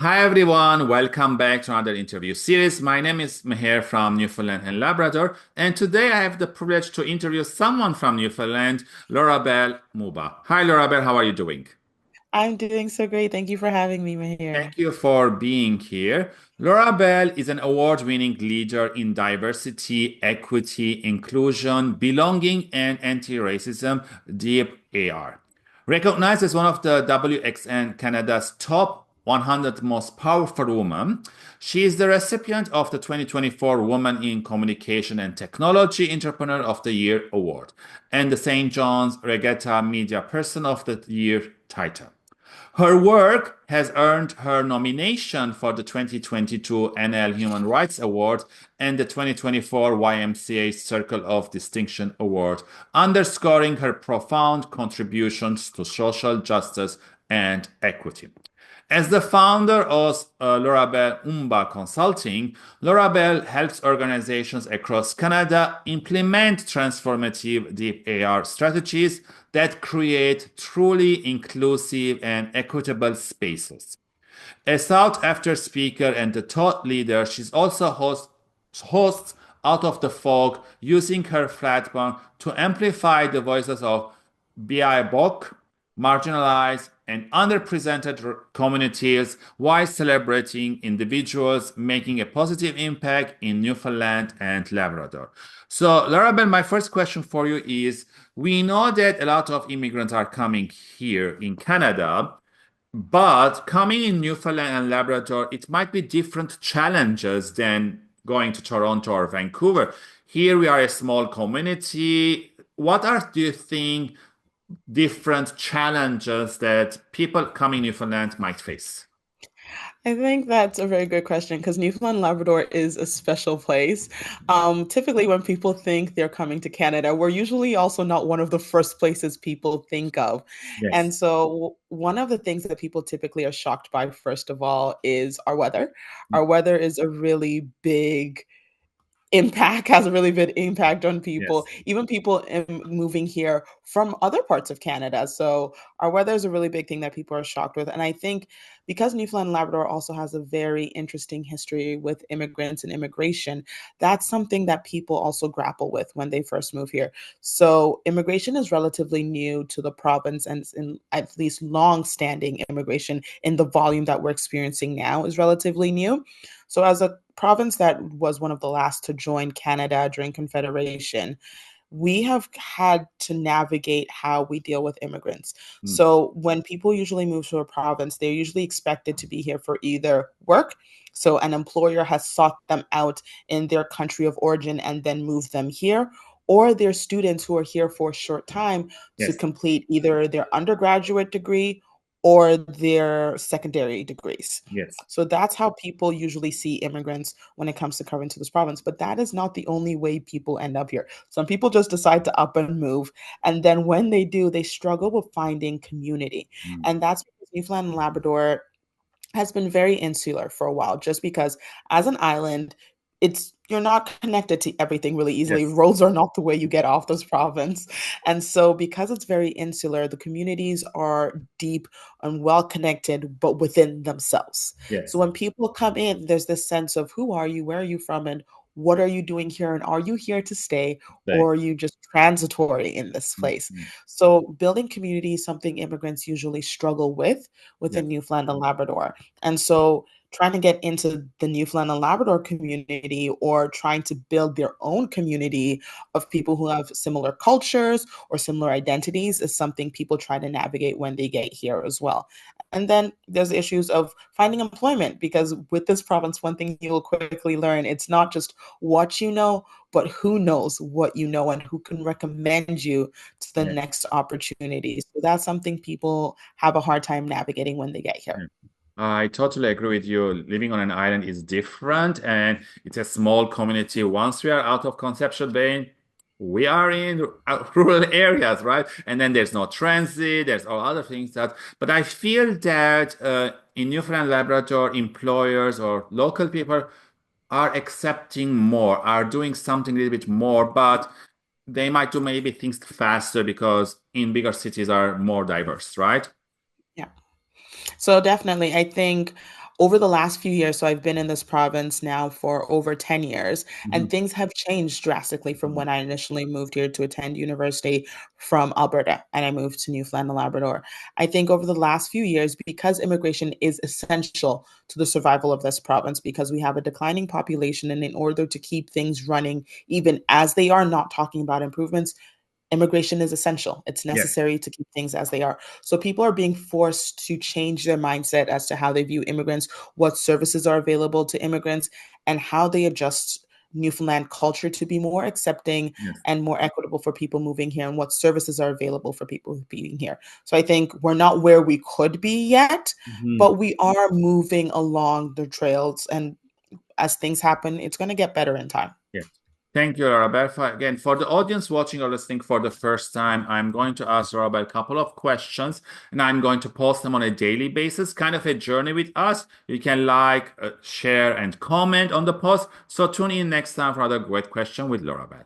Hi everyone, welcome back to another interview series. My name is Mher from Newfoundland and Labrador, and today I have the privilege to interview someone from Newfoundland, Laurabel Mba. Hi Laurabel, how are you doing? I'm doing so great. Thank you for having me here. Thank you for being here. Laurabel is an award-winning leader in diversity, equity, inclusion, belonging, and anti-racism, deep AR. Recognized as one of the WXN Canada's top 100 most powerful women, she is the recipient of the 2024 Woman in Communication and Technology Entrepreneur of the Year Award and the St. John's Regatta Media Person of the Year title. Her work has earned her nomination for the 2022 NL Human Rights Award and the 2024 YMCA Circle of Distinction Award, underscoring her profound contributions to social justice and equity. As the founder of Laurabel Mba Consulting, Laurabel helps organizations across Canada implement transformative deep AR strategies that create truly inclusive and equitable spaces. A sought-after speaker and a thought leader, she's also hosts Out of the Fog, using her platform to amplify the voices of BIPOC, marginalized, and underrepresented communities while celebrating individuals making a positive impact in Newfoundland and Labrador. So, Larabel, my first question for you is, we know that a lot of immigrants are coming here in Canada, but coming in Newfoundland and Labrador, it might be different challenges than going to Toronto or Vancouver. Here we are a small community. What are, do you think, different challenges that people coming Newfoundland might face? I think that's a very good question because Newfoundland and Labrador is a special place. Typically, when people think they're coming to Canada, we're usually also not one of the first places people think of. And Yes. so, one of the things that people typically are shocked by, first of all, is our weather. Our weather is a really big impact has a really big impact on people, Yes. even people moving here from other parts of Canada. So our weather is a really big thing that people are shocked with. And I think because Newfoundland and Labrador also has a very interesting history with immigrants and immigration, that's something that people also grapple with when they first move here. So immigration is relatively new to the province, and in at least long-standing immigration in the volume that we're experiencing now is relatively new. So, as a province that was one of the last to join Canada during Confederation, we have had to navigate how we deal with immigrants. Mm. So, when people usually move to a province, they're usually expected to be here for either work. So, an employer has sought them out in their country of origin and then moved them here, or they're students who are here for a short time to Yes. complete either their undergraduate degree or their secondary degrees. Yes. So that's how people usually see immigrants when it comes to coming to this province. But that is not the only way people end up here. Some people just decide to up and move. And then when they do, they struggle with finding community. Mm. And that's because Newfoundland and Labrador has been very insular for a while, just because as an island, it's you're not connected to everything really easily. Yes. Roads are not the way you get off this province. And so because it's very insular, the communities are deep and well connected, but within themselves. So Yes. when people come in, there's this sense of who are you, where are you from, and what are you doing here? And are you here to stay, Right. or are you just transitory in this Mm. place? Mm. So building community is something immigrants usually struggle with Yes. within Newfoundland and Labrador. And so trying to get into the Newfoundland and Labrador community or trying to build their own community of people who have similar cultures or similar identities is something people try to navigate when they get here as well. And then there's issues of finding employment because with this province, one thing you'll quickly learn, it's not just what you know, but who knows what you know and who can recommend you to the Yes. next opportunity. So that's something people have a hard time navigating when they get here. Yeah. I totally agree with you. Living on an island is different and it's a small community. Once we are out of Conception Bay, we are in rural areas, right? And then there's no transit, there's all other things that, but I feel that in Newfoundland Labrador, employers or local people are accepting more, are doing something a little bit more, but they might do maybe things faster because in bigger cities are more diverse, right? Yeah. So definitely, I think over the last few years, so I've been in this province now for over 10 years, and Mhm. things have changed drastically from Mhm. when I initially moved here to attend university from Alberta and I moved to Newfoundland and Labrador. I think over the last few years, because immigration is essential to the survival of this province, because we have a declining population, and in order to keep things running, even as they are not talking about improvements, immigration is essential. It's Yes. necessary to keep things as they are. So people are being forced to change their mindset as to how they view immigrants, what services are available to immigrants, and how they adjust Newfoundland culture to be more accepting Yes. and more equitable for people moving here, and what services are available for people being here. So I think we're not where we could be yet, Mhm. but we are moving along the trails. And as things happen, it's going to get better in time. Yes. Thank you, Laurabel. Again, for the audience watching or listening for the first time, I'm going to ask Laurabel a couple of questions, and I'm going to post them on a daily basis, kind of a journey with us. You can like, share, and comment on the post. So tune in next time for another great question with Laurabel.